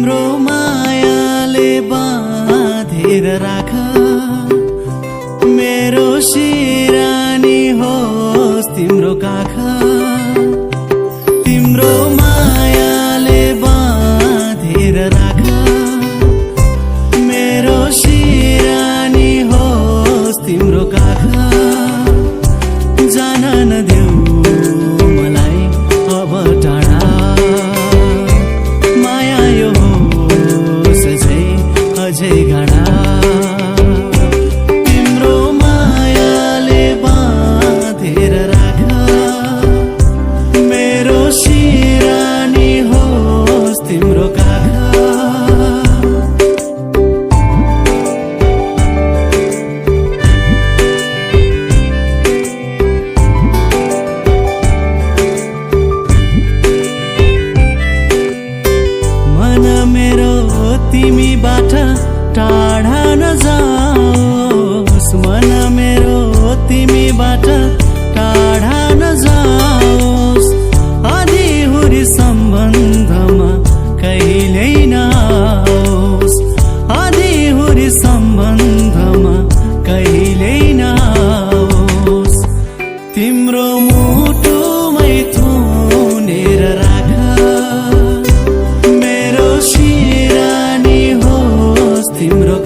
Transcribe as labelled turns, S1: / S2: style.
S1: तिम्रो मायाले बाँधेर राख मेरो सिरानी होस् तिम्रो काख तिम्रो मायाले बाँधेर राख मेरो सिरानी होस् तिम्रो काख जान नदेऊ मलाई अब टाढा माया यो होस् अझै गाढा तिम्रो मायाले बाँधेर राख मेरो सिरानी होस् तिम्रो काख तिमीबाट टाढा नजाओस् मन मेरो तिमीबाट टाढा नजाओस् आधीहुरी सम्बन्धमा कहिल्यै नआओस् आधीहुरी सम्बन्धमा कहिल्यै नआओस् तिम्रो मुटुमै थुनेर राख मेरो सिरानी होस् तिम्रो